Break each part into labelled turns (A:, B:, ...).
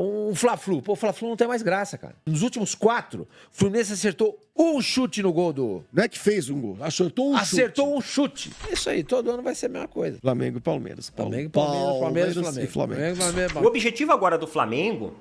A: Um Fla-Flu. Pô, o Fla-Flu não tem mais graça, cara. Nos últimos 4, o Fluminense acertou um chute no gol do...
B: Não é que fez um gol, acertou um chute.
A: Isso aí, todo ano vai ser a mesma coisa.
B: Flamengo e Palmeiras.
A: Flamengo e Flamengo.
C: O objetivo agora do Flamengo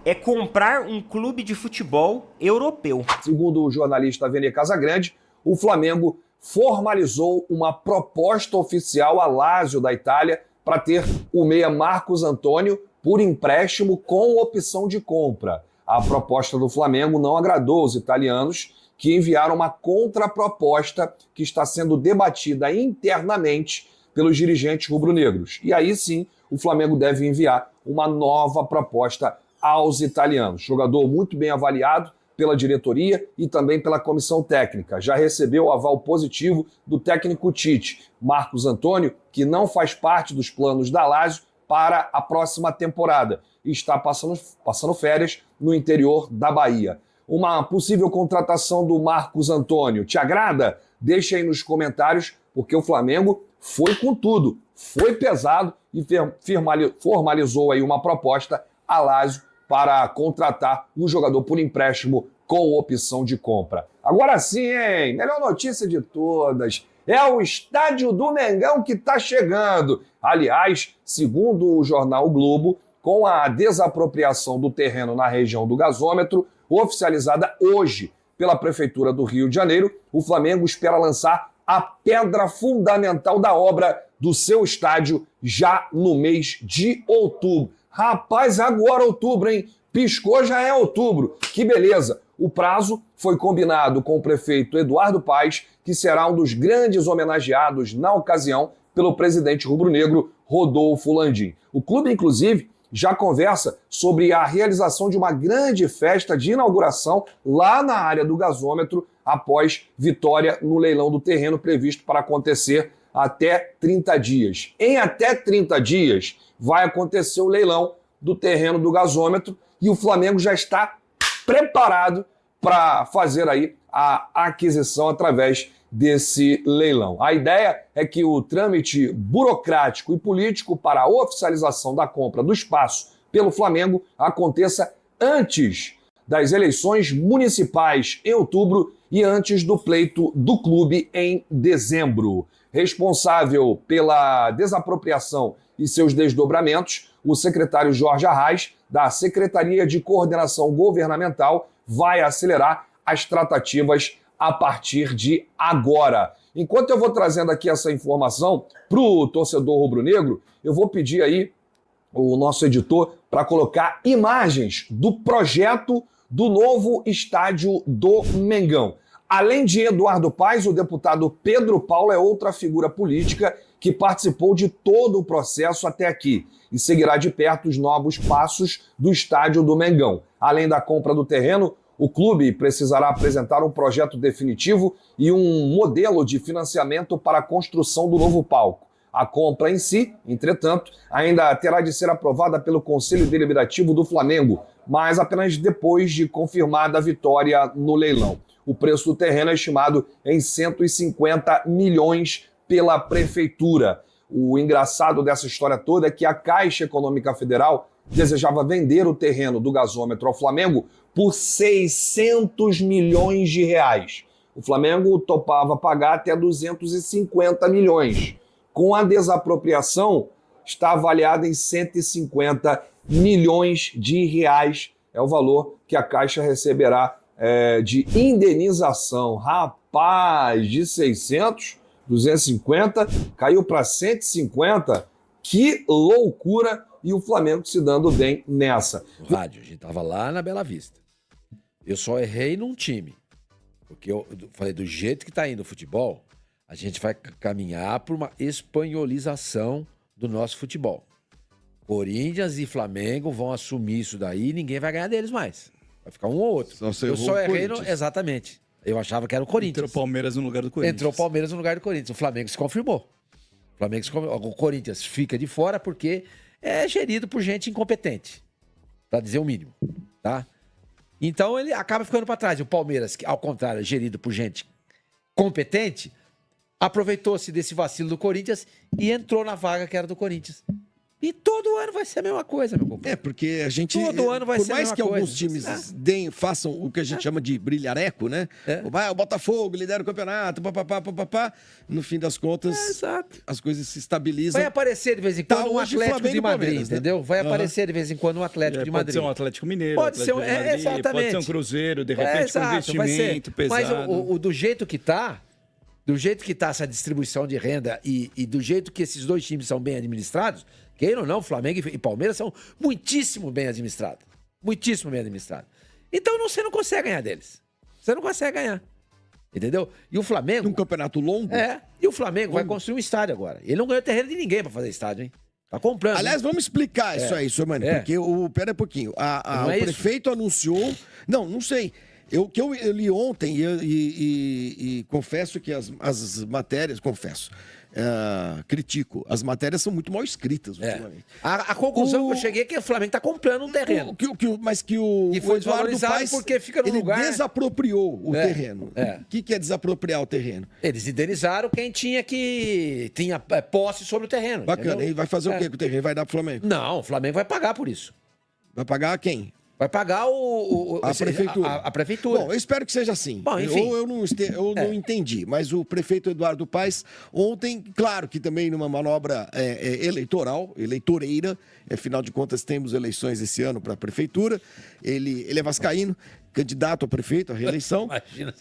C: é comprar um clube de futebol europeu.
D: Segundo o jornalista Vene Casagrande, o Flamengo formalizou uma proposta oficial à Lazio da Itália para ter o meia Marcos Antônio por empréstimo com opção de compra. A proposta do Flamengo não agradou os italianos, que enviaram uma contraproposta que está sendo debatida internamente pelos dirigentes rubro-negros. E aí sim, o Flamengo deve enviar uma nova proposta aos italianos. Jogador muito bem avaliado pela diretoria e também pela comissão técnica. Já recebeu o aval positivo do técnico Tite. Marcos Antônio, que não faz parte dos planos da Lazio para a próxima temporada e está passando férias no interior da Bahia. Uma possível contratação do Marcos Antônio te agrada? Deixa aí nos comentários, porque o Flamengo foi com tudo, foi pesado e formalizou aí uma proposta à Lazio para contratar um jogador por empréstimo com opção de compra. Agora sim, hein? Melhor notícia de todas. É o estádio do Mengão que está chegando. Aliás, segundo o jornal o Globo, com a desapropriação do terreno na região do gasômetro, oficializada hoje pela Prefeitura do Rio de Janeiro, o Flamengo espera lançar a pedra fundamental da obra do seu estádio já no mês de outubro. Rapaz, agora outubro, hein? Piscou, já é outubro. Que beleza! O prazo foi combinado com o prefeito Eduardo Paes, que será um dos grandes homenageados na ocasião pelo presidente rubro-negro Rodolfo Landim. O clube, inclusive, já conversa sobre a realização de uma grande festa de inauguração lá na área do gasômetro após vitória no leilão do terreno previsto para acontecer até 30 dias. Em até 30 dias vai acontecer o leilão do terreno do gasômetro e o Flamengo já está preparado para fazer aí a aquisição através desse leilão. A ideia é que o trâmite burocrático e político para a oficialização da compra do espaço pelo Flamengo aconteça antes das eleições municipais em outubro e antes do pleito do clube em dezembro. Responsável pela desapropriação e seus desdobramentos, o secretário Jorge Arraes, da Secretaria de Coordenação Governamental, vai acelerar as tratativas a partir de agora. Enquanto eu vou trazendo aqui essa informação para o torcedor rubro-negro, eu vou pedir aí o nosso editor para colocar imagens do projeto do novo estádio do Mengão. Além de Eduardo Paes, o deputado Pedro Paulo é outra figura política que participou de todo o processo até aqui e seguirá de perto os novos passos do estádio do Mengão. Além da compra do terreno, o clube precisará apresentar um projeto definitivo e um modelo de financiamento para a construção do novo palco. A compra em si, entretanto, ainda terá de ser aprovada pelo Conselho Deliberativo do Flamengo, mas apenas depois de confirmada a vitória no leilão. O preço do terreno é estimado em 150 milhões pela Prefeitura. O engraçado dessa história toda é que a Caixa Econômica Federal desejava vender o terreno do gasômetro ao Flamengo por 600 milhões de reais. O Flamengo topava pagar até 250 milhões. Com a desapropriação, está avaliada em 150 milhões de reais. É o valor que a Caixa receberá de indenização. Rapaz, de 600, 250, caiu para 150. Que loucura! E o Flamengo se dando bem nessa.
A: Rádio, a gente tava lá na Bela Vista. Eu só errei num time. Porque eu falei, do jeito que tá indo o futebol, a gente vai caminhar por uma espanholização do nosso futebol. Corinthians e Flamengo vão assumir isso daí e ninguém vai ganhar deles mais. Vai ficar um ou outro.
B: Eu
A: só errei exatamente. Eu achava que era o Corinthians.
E: Entrou o Palmeiras no lugar do Corinthians.
A: Entrou o Palmeiras no lugar do Corinthians. O Flamengo se confirmou. O Corinthians fica de fora porque é gerido por gente incompetente. Pra dizer o mínimo. Tá? Então ele acaba ficando para trás. O Palmeiras, que ao contrário, é gerido por gente competente, aproveitou-se desse vacilo do Corinthians e entrou na vaga que era do Corinthians. E todo ano vai ser a mesma coisa, meu companheiro.
B: Porque a gente...
A: Todo ano vai ser a mesma coisa.
B: Por mais que alguns times façam o que a gente chama de brilhareco, né? O Botafogo lidera o campeonato, papapá. No fim das contas, as coisas se estabilizam.
A: Vai aparecer de vez em quando um Atlético de Madrid, entendeu? Vai aparecer de vez em quando um Atlético de Madrid.
E: Pode ser um Atlético Mineiro,
A: pode ser exatamente.
E: Pode ser um Cruzeiro, de repente com investimento pesado.
A: Mas do jeito que tá, essa distribuição de renda e do jeito que esses dois times são bem administrados, queiram ou não, Flamengo e Palmeiras são muitíssimo bem administrados. Muitíssimo bem administrados. Então você não consegue ganhar deles. Você não consegue ganhar. Entendeu? E o Flamengo...
B: Um campeonato longo?
A: E o Flamengo vai construir um estádio agora. Ele não ganhou terreno de ninguém pra fazer estádio, hein? Tá comprando.
B: Aliás, vamos explicar isso aí, senhor Mano. Porque pera um pouquinho. O prefeito anunciou... Não sei. Eu li ontem e confesso que as matérias... critico. As matérias são muito mal escritas ultimamente.
A: A conclusão que eu cheguei é que o Flamengo tá comprando um terreno.
B: Mas que o
A: foi
B: Eduardo Paes,
A: porque fica no lugar...
B: desapropriou o terreno. O que é desapropriar o terreno?
A: Eles indenizaram quem tinha posse sobre o terreno.
B: Bacana.
A: Entendeu?
B: E vai fazer o quê com o terreno? Vai dar pro Flamengo?
A: Não, o Flamengo vai pagar por isso.
B: Vai pagar a quem?
A: Vai pagar
B: a prefeitura.
A: A prefeitura.
B: Bom, eu espero que seja assim.
A: Bom, enfim.
B: Ou eu não entendi, mas o prefeito Eduardo Paes, ontem, claro que também numa manobra eleitoreira, afinal de contas temos eleições esse ano para a prefeitura, ele é vascaíno, candidato a prefeito, a reeleição.
A: Imagina.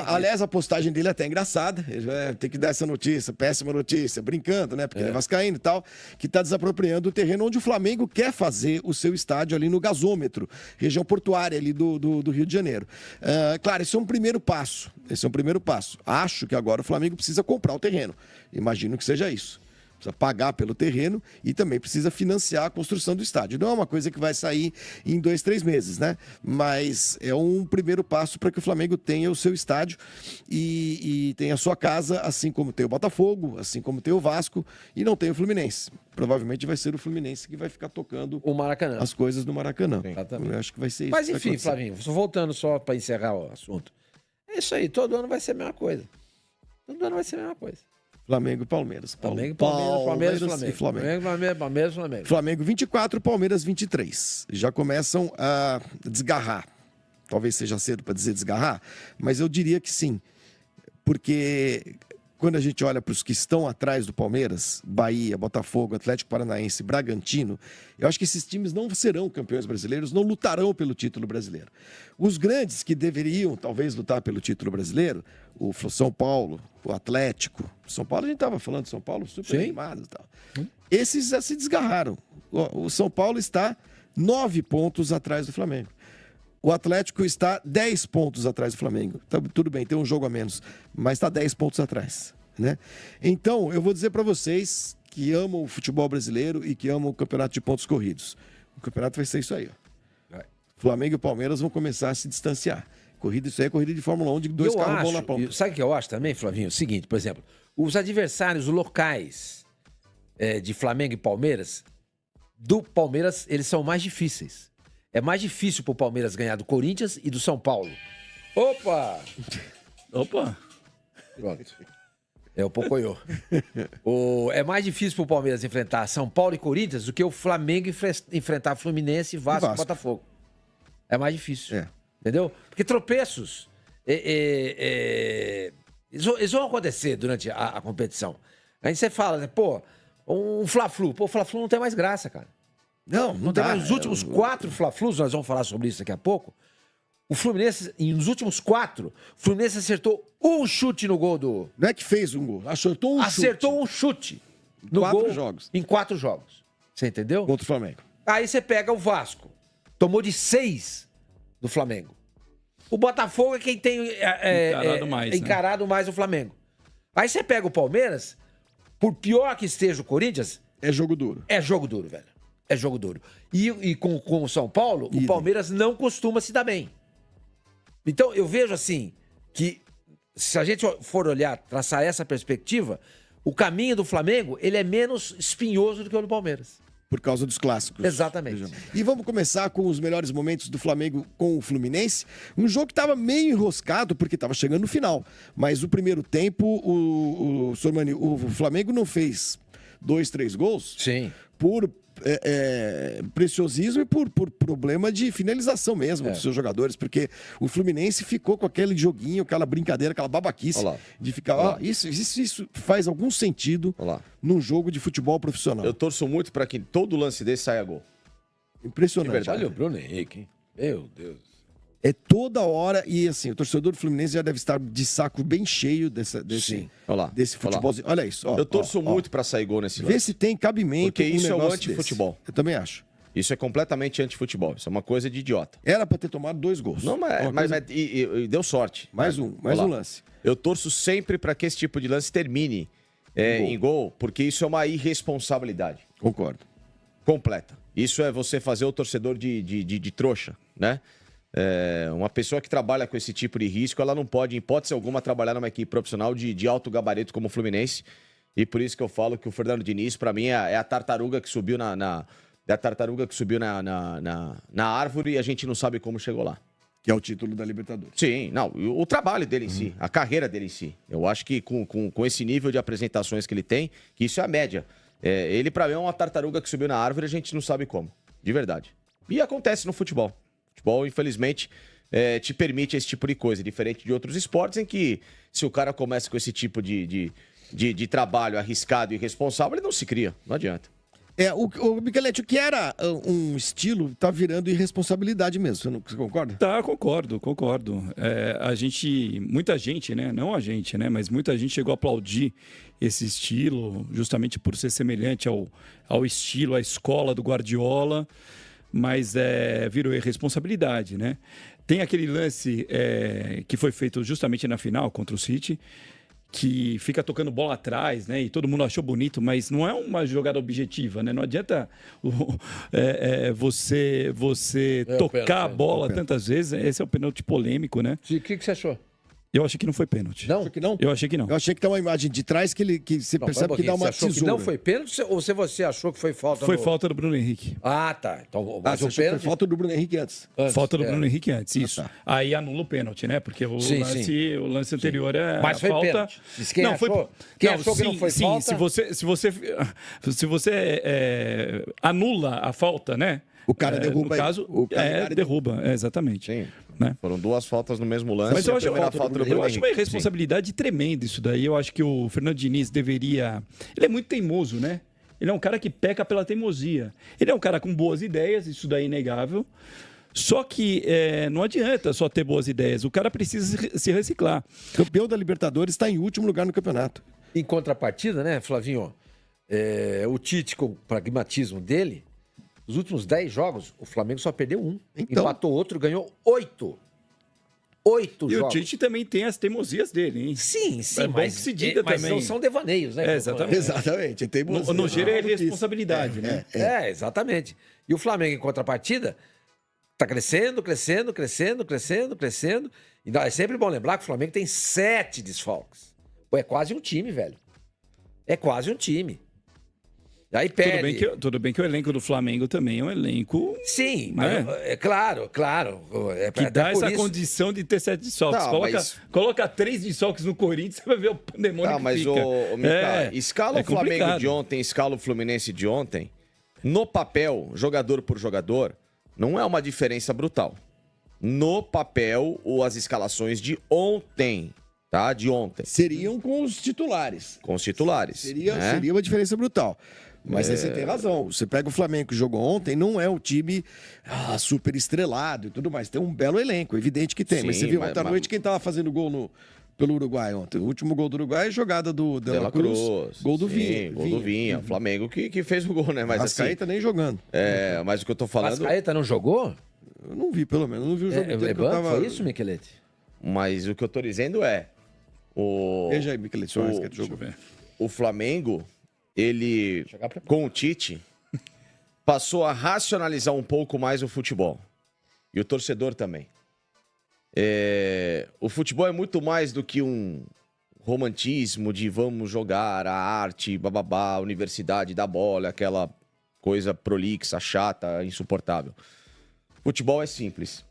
B: Aliás, a postagem dele é até engraçada. Ele vai ter que dar essa notícia, péssima notícia, brincando, né? Porque ele é vascaíno e tal, que está desapropriando o terreno onde o Flamengo quer fazer o seu estádio ali no Gasômetro, região portuária ali do Rio de Janeiro. Claro, esse é um primeiro passo. Acho que agora o Flamengo precisa comprar o terreno. Imagino que seja isso. Precisa pagar pelo terreno e também precisa financiar a construção do estádio. Não é uma coisa que vai sair em 2, 3 meses, né? Mas é um primeiro passo para que o Flamengo tenha o seu estádio e tenha a sua casa, assim como tem o Botafogo, assim como tem o Vasco e não tem o Fluminense. Provavelmente vai ser o Fluminense que vai ficar tocando
A: o Maracanã.
B: As coisas do Maracanã.
A: Exatamente.
B: Eu acho que vai ser isso.
A: Mas enfim, Flavinho, voltando só para encerrar o assunto. É isso aí, todo ano vai ser a mesma coisa.
B: Flamengo e Palmeiras.
A: Palmeiras e Flamengo.
B: Flamengo 24, Palmeiras 23. Já começam a desgarrar. Talvez seja cedo para dizer desgarrar, mas eu diria que sim. Porque quando a gente olha para os que estão atrás do Palmeiras, Bahia, Botafogo, Atlético Paranaense, Bragantino, eu acho que esses times não serão campeões brasileiros, não lutarão pelo título brasileiro. Os grandes que deveriam, talvez, lutar pelo título brasileiro, o São Paulo, o Atlético. São Paulo, a gente estava falando de São Paulo super animado e tal. Esses já se desgarraram. O São Paulo está 9 pontos atrás do Flamengo. O Atlético está 10 pontos atrás do Flamengo. Tá, tudo bem, tem um jogo a menos, mas está 10 pontos atrás, né? Então, eu vou dizer para vocês que amam o futebol brasileiro e que amam o campeonato de pontos corridos. O campeonato vai ser isso aí, ó. Flamengo e Palmeiras vão começar a se distanciar. Isso aí é corrida de Fórmula 1 de 2 carros bons na ponta.
A: Sabe o que eu acho também, Flavinho? O seguinte, por exemplo, os adversários locais de Flamengo e Palmeiras, do Palmeiras, eles são mais difíceis. É mais difícil pro Palmeiras ganhar do Corinthians e do São Paulo. Opa! Pronto. É o Pocoyo. É mais difícil pro Palmeiras enfrentar São Paulo e Corinthians do que o Flamengo enfrentar Fluminense, Vasco e Botafogo. É mais difícil. Entendeu? Porque tropeços eles vão acontecer durante a competição. Aí você fala, né, um Fla-Flu. O Fla-Flu não tem mais graça, cara. Não tem mais. Os últimos 4 Fla-Flus, nós vamos falar sobre isso daqui a pouco. O Fluminense, nos últimos 4, o Fluminense acertou um chute no gol do...
B: Não é que fez um gol, acertou
A: um chute.
B: No 4 jogos.
A: Em 4 jogos. Você entendeu?
B: Contra o Flamengo.
A: Aí você pega o Vasco. Tomou de 6 do Flamengo. O Botafogo é quem tem encarado mais o Flamengo. Aí você pega o Palmeiras, por pior que esteja o Corinthians...
B: É jogo duro.
A: É jogo duro, velho. É jogo duro. E com o São Paulo, o Palmeiras não costuma se dar bem. Então, eu vejo assim, que se a gente for olhar, traçar essa perspectiva, o caminho do Flamengo, ele é menos espinhoso do que o do Palmeiras.
B: Por causa dos clássicos.
A: Exatamente.
B: E vamos começar com os melhores momentos do Flamengo com o Fluminense. Um jogo que estava meio enroscado, porque estava chegando no final. Mas o primeiro tempo, o Flamengo não fez 2, 3 gols
A: Sim.
B: por preciosismo e por problema de finalização mesmo dos seus jogadores, porque o Fluminense ficou com aquele joguinho, aquela brincadeira, aquela babaquice de ficar... Isso faz algum sentido num jogo de futebol profissional.
F: Eu torço muito para que todo lance desse saia gol.
B: Impressionante.
A: Olha o Bruno Henrique, hein? Meu Deus.
B: É toda hora, e assim, o torcedor do Fluminense já deve estar de saco bem cheio desse futebolzinho. Olha isso.
F: Eu torço muito para sair gol nesse lance.
B: Vê se tem cabimento.
F: Porque isso é o anti-futebol.
B: Eu também acho.
F: Isso é completamente anti-futebol. Isso é uma coisa de idiota.
B: Era para ter tomado 2 gols.
F: Não, mas deu sorte.
B: Mais um lance.
F: Eu torço sempre para que esse tipo de lance termine em gol, porque isso é uma irresponsabilidade.
B: Concordo.
F: Completa. Isso é você fazer o torcedor de trouxa, né? Uma pessoa que trabalha com esse tipo de risco, ela não pode, em hipótese alguma, trabalhar numa equipe profissional de alto gabarito como o Fluminense. E por isso que eu falo que o Fernando Diniz, para mim, é a tartaruga que subiu na árvore e a gente não sabe como chegou lá.
B: Que é o título da Libertadores.
F: Sim, não, o trabalho dele em si, a carreira dele em si. Eu acho que com esse nível de apresentações que ele tem, que isso é a média. Ele, para mim, é uma tartaruga que subiu na árvore e a gente não sabe como. De verdade. E acontece no futebol. O futebol, infelizmente, te permite esse tipo de coisa, diferente de outros esportes em que, se o cara começa com esse tipo de trabalho arriscado e irresponsável, ele não se cria, não adianta.
B: O Michelete, o que era um estilo, tá virando irresponsabilidade mesmo, você concorda?
E: Tá, concordo. Muita gente, né? Não a gente, né? Mas muita gente chegou a aplaudir esse estilo, justamente por ser semelhante ao estilo, à escola do Guardiola, mas virou irresponsabilidade, né? Tem aquele lance que foi feito justamente na final contra o City, que fica tocando bola atrás, né? E todo mundo achou bonito, mas não é uma jogada objetiva, né? Não adianta você tocar a bola tantas vezes. Esse é o pênalti polêmico, né?
A: O que você achou?
E: Eu achei que não foi pênalti.
A: Não?
E: Eu achei que não.
B: Eu achei que tem uma imagem de trás que você percebe que dá uma
A: tesoura. Que não foi pênalti ou você achou que foi falta?
E: Foi falta do Bruno Henrique.
A: Ah, tá. Então,
B: mas o pênalti... foi falta do Bruno Henrique antes.
E: Falta do Bruno Henrique antes, isso.
B: Tá.
E: Aí anula o pênalti, né? Porque o lance anterior
A: mas foi
E: falta...
A: Pênalti. Quem achou que não foi falta?
E: Se você anula a falta, né?
B: O cara derruba.
E: No caso, derruba, exatamente.
F: Sim.
E: Né?
F: Foram 2 faltas no mesmo lance.
E: Mas eu acho
F: uma
E: irresponsabilidade tremenda isso daí. Eu acho que o Fernando Diniz deveria... Ele é muito teimoso, né? Ele é um cara que peca pela teimosia. Ele é um cara com boas ideias, isso daí é inegável. Só que não adianta só ter boas ideias. O cara precisa se reciclar.
B: Campeão da Libertadores está em último lugar no campeonato.
A: Em contrapartida, né, Flavinho? O Tite, com o pragmatismo dele... Nos últimos 10 jogos, o Flamengo só perdeu 1. Então... Empatou outro, ganhou 8. 8
E: e
A: jogos.
E: E o Tite também tem as teimosias dele, hein?
A: Sim.
E: É bom que se diga
A: mas
E: também.
A: Mas não são devaneios, né?
B: Exatamente.
E: No giro é responsabilidade, né?
A: Exatamente. E o Flamengo, em contrapartida, tá crescendo. E é sempre bom lembrar que o Flamengo tem 7 desfalques. Pô, é quase um time, velho. É quase um time. Aí perde.
E: Tudo bem que o elenco do Flamengo também é um elenco...
A: Sim,
E: né?
A: Mas claro.
E: Que dá essa condição de ter 7 desfalques. Coloca 3 desfalques no Corinthians, você vai ver o pandemônio que fica.
F: Mica, escala o Flamengo de ontem, escala o Fluminense de ontem. No papel, jogador por jogador, não é uma diferença brutal. No papel, as escalações de ontem... Tá? De ontem.
B: Seriam com os titulares.
F: Com os titulares.
B: Seria uma diferença brutal. Mas aí você tem razão. Você pega o Flamengo que jogou ontem, não é um time super estrelado e tudo mais. Tem um belo elenco, evidente que tem. Sim, mas você viu ontem à noite quem estava fazendo gol pelo Uruguai ontem? O último gol do Uruguai é jogada do De La Cruz.
F: Gol do Vinha. Gol do Vinha. O Flamengo que fez o gol, né? Mas
B: Arrascaeta nem jogando.
F: Mas o que eu tô falando...
A: Arrascaeta não jogou?
B: Eu não vi, pelo menos. Não vi o jogo inteiro.
A: Foi isso, Michelete?
F: Mas o que eu tô dizendo
B: Veja aí, Michelete,
F: o Flamengo, ele, com o Tite, passou a racionalizar um pouco mais o futebol. E o torcedor também. O futebol é muito mais do que um romantismo de vamos jogar, a arte, bababá, a universidade da bola, aquela coisa prolixa, chata, insuportável. Futebol é simples.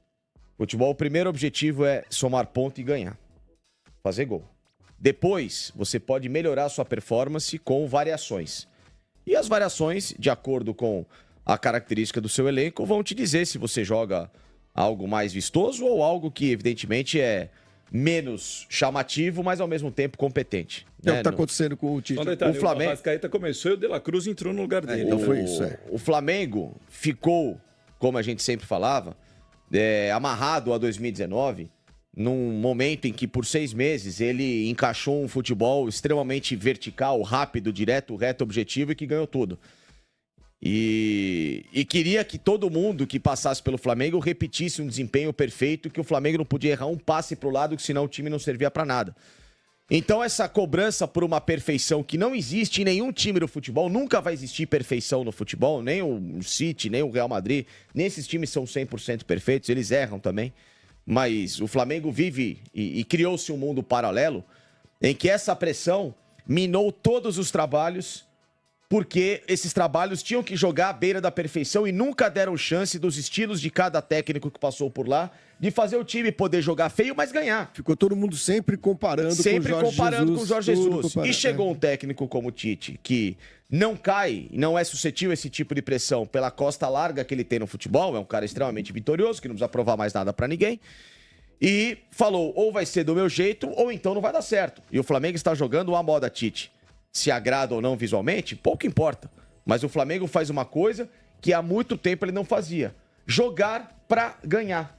F: Futebol, o primeiro objetivo é somar ponto e ganhar. Fazer gol. Depois, você pode melhorar a sua performance com variações. E as variações, de acordo com a característica do seu elenco, vão te dizer se você joga algo mais vistoso ou algo que, evidentemente, é menos chamativo, mas ao mesmo tempo competente.
B: É o
F: né?
B: que está acontecendo com o Tite.
E: Só um detalhe,
F: O Flamengo-
E: o Arrascaeta começou e o De La Cruz entrou no lugar dele.
B: então foi isso,
F: O Flamengo ficou, como a gente sempre falava, amarrado a 2019, num momento em que, por 6 meses, ele encaixou um futebol extremamente vertical, rápido, direto, reto, objetivo e que ganhou tudo. E queria que todo mundo que passasse pelo Flamengo repetisse um desempenho perfeito, que o Flamengo não podia errar um passe para o lado, que senão o time não servia para nada. Então essa cobrança por uma perfeição que não existe em nenhum time do futebol, nunca vai existir perfeição no futebol, nem o City, nem o Real Madrid, nem esses times são 100% perfeitos, eles erram também. Mas o Flamengo vive e criou-se um mundo paralelo em que essa pressão minou todos os trabalhos, porque esses trabalhos tinham que jogar à beira da perfeição e nunca deram chance dos estilos de cada técnico que passou por lá de fazer o time poder jogar feio, mas ganhar.
B: Ficou todo mundo sempre comparando
F: Com o Jorge Jesus.
B: Comparando.
F: E chegou um técnico como o Tite, que não cai, não é suscetível a esse tipo de pressão pela costa larga que ele tem no futebol, é um cara extremamente vitorioso, que não precisa provar mais nada pra ninguém. E falou, ou vai ser do meu jeito, ou então não vai dar certo. E o Flamengo está jogando uma moda Tite. Se agrada ou não visualmente, pouco importa. Mas o Flamengo faz uma coisa que há muito tempo ele não fazia. Jogar pra ganhar.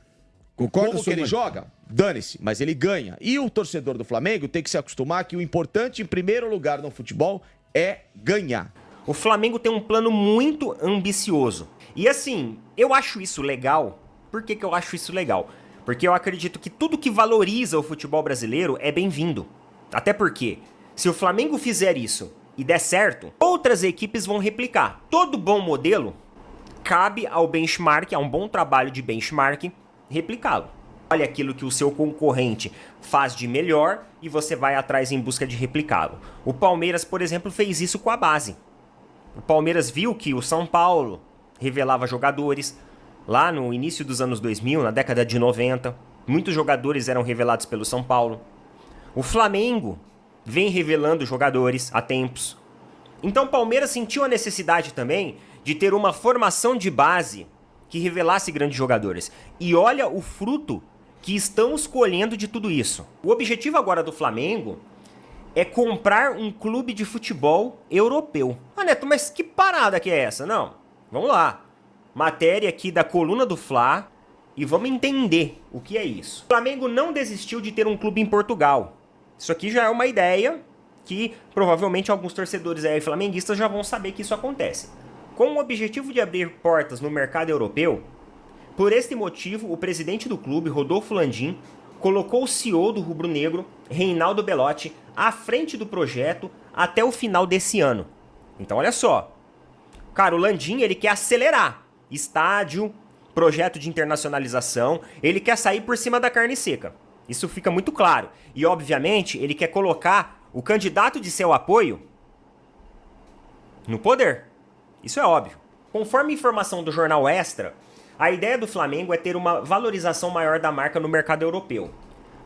B: Concorda,
F: Como que ele joga? Dane-se, mas ele ganha. E o torcedor do Flamengo tem que se acostumar que o importante, em primeiro lugar no futebol, é ganhar.
C: O Flamengo tem um plano muito ambicioso. E assim, eu acho isso legal. Por que eu acho isso legal? Porque eu acredito que tudo que valoriza o futebol brasileiro é bem-vindo. Até porque, se o Flamengo fizer isso e der certo, outras equipes vão replicar. Todo bom modelo cabe ao benchmark, a um bom trabalho de benchmark, replicá-lo. Olha aquilo que o seu concorrente faz de melhor e você vai atrás em busca de replicá-lo. O Palmeiras, por exemplo, fez isso com a base. O Palmeiras viu que o São Paulo revelava jogadores lá no início dos anos 2000, na década de 90. Muitos jogadores eram revelados pelo São Paulo. O Flamengo vem revelando jogadores há tempos. Então o Palmeiras sentiu a necessidade também de ter uma formação de base que revelasse grandes jogadores. E olha o fruto que estamos colhendo de tudo isso. O objetivo agora do Flamengo é comprar um clube de futebol europeu. Ah, Neto, mas que parada que é essa? Não, vamos lá. Matéria aqui da coluna do Fla e vamos entender o que é isso. O Flamengo não desistiu de ter um clube em Portugal. Isso aqui já é uma ideia que provavelmente alguns torcedores aí flamenguistas já vão saber que isso acontece. Com o objetivo de abrir portas no mercado europeu, por este motivo, o presidente do clube, Rodolfo Landim, colocou o CEO do Rubro Negro, Reinaldo Belotti, à frente do projeto até o final desse ano. Então olha só, cara, o Landim ele quer acelerar estádio, projeto de internacionalização, ele quer sair por cima da carne seca. Isso fica muito claro. E obviamente ele quer colocar o candidato de seu apoio no poder. Isso é óbvio. Conforme informação do jornal Extra, a ideia do Flamengo é ter uma valorização maior da marca no mercado europeu,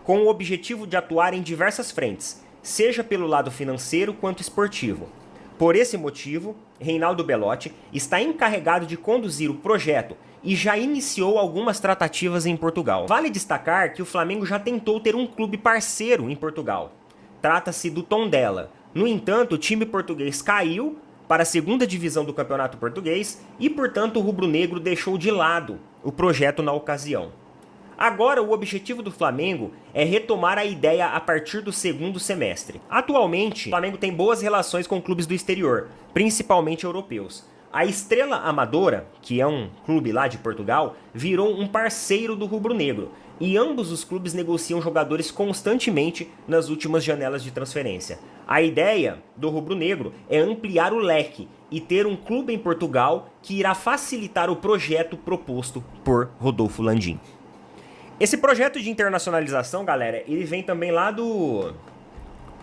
C: com o objetivo de atuar em diversas frentes, seja pelo lado financeiro quanto esportivo. Por esse motivo, Reinaldo Belotti está encarregado de conduzir o projeto e já iniciou algumas tratativas em Portugal. Vale destacar que o Flamengo já tentou ter um clube parceiro em Portugal. Trata-se do Tondela. No entanto, o time português caiu para a segunda divisão do Campeonato Português e, portanto, o rubro-negro deixou de lado o projeto na ocasião. Agora, o objetivo do Flamengo é retomar a ideia a partir do segundo semestre. Atualmente, o Flamengo tem boas relações com clubes do exterior, principalmente europeus. A Estrela Amadora, que é um clube lá de Portugal, virou um parceiro do rubro-negro, e ambos os clubes negociam jogadores constantemente nas últimas janelas de transferência. A ideia do rubro-negro é ampliar o leque e ter um clube em Portugal que irá facilitar o projeto proposto por Rodolfo Landim. Esse projeto de internacionalização, galera, ele vem também lá do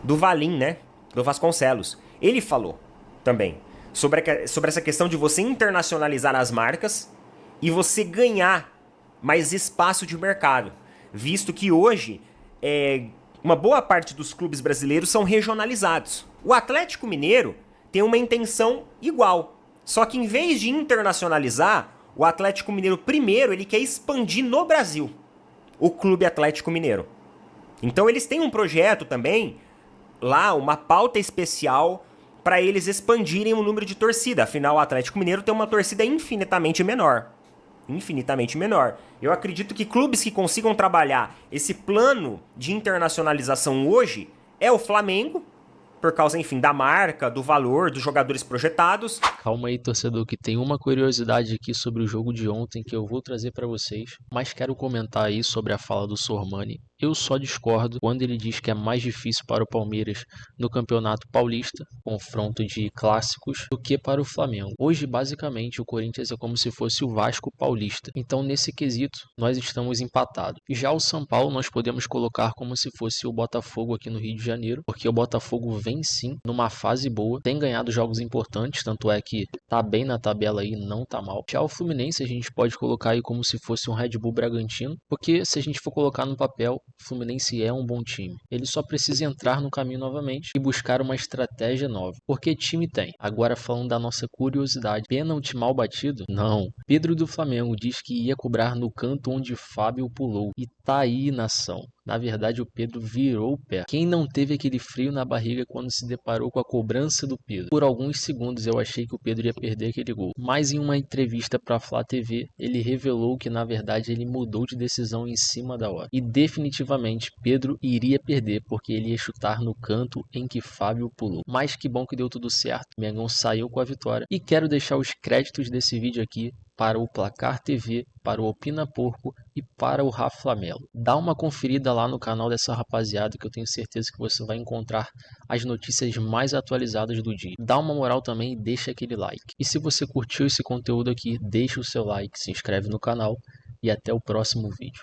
C: Valim, né? Do Vasconcelos. Ele falou também sobre essa questão de você internacionalizar as marcas e você ganhar mais espaço de mercado, visto que hoje uma boa parte dos clubes brasileiros são regionalizados. O Atlético Mineiro tem uma intenção igual. Só que em vez de internacionalizar, o Atlético Mineiro primeiro ele quer expandir no Brasil o Clube Atlético Mineiro. Então eles têm um projeto também, lá, uma pauta especial para eles expandirem o número de torcida. Afinal, o Atlético Mineiro tem uma torcida infinitamente menor. Infinitamente menor. Eu acredito que clubes que consigam trabalhar esse plano de internacionalização hoje é o Flamengo, por causa, enfim, da marca, do valor, dos jogadores projetados.
G: Calma aí, torcedor, que tem uma curiosidade aqui sobre o jogo de ontem que eu vou trazer para vocês, mas quero comentar aí sobre a fala do Sormani. Eu só discordo quando ele diz que é mais difícil para o Palmeiras no Campeonato Paulista, confronto de clássicos, do que para o Flamengo. Hoje, basicamente, o Corinthians é como se fosse o Vasco paulista. Então, nesse quesito, nós estamos empatados. Já o São Paulo nós podemos colocar como se fosse o Botafogo aqui no Rio de Janeiro, porque o Botafogo vem sim numa fase boa, tem ganhado jogos importantes, tanto é que tá bem na tabela aí, não tá mal. Já o Fluminense a gente pode colocar aí como se fosse um Red Bull Bragantino, porque se a gente for colocar no papel, o Fluminense é um bom time. Ele só precisa entrar no caminho novamente e buscar uma estratégia nova. Porque time tem. Agora falando da nossa curiosidade, pênalti mal batido? Não. Pedro do Flamengo diz que ia cobrar no canto onde Fábio pulou. E tá aí, nação. Na verdade, o Pedro virou o pé. Quem não teve aquele frio na barriga quando se deparou com a cobrança do Pedro? Por alguns segundos eu achei que o Pedro ia perder aquele gol. Mas em uma entrevista para a Flá TV, ele revelou que na verdade ele mudou de decisão em cima da hora. E definitivamente Pedro iria perder porque ele ia chutar no canto em que Fábio pulou. Mas que bom que deu tudo certo. O Mengão saiu com a vitória. E quero deixar os créditos desse vídeo aqui para o Placar TV, para o Opina Porco e para o Rafa Melo. Dá uma conferida lá no canal dessa rapaziada que eu tenho certeza que você vai encontrar as notícias mais atualizadas do dia. Dá uma moral também e deixa aquele like. E se você curtiu esse conteúdo aqui, deixa o seu like, se inscreve no canal e até o próximo vídeo.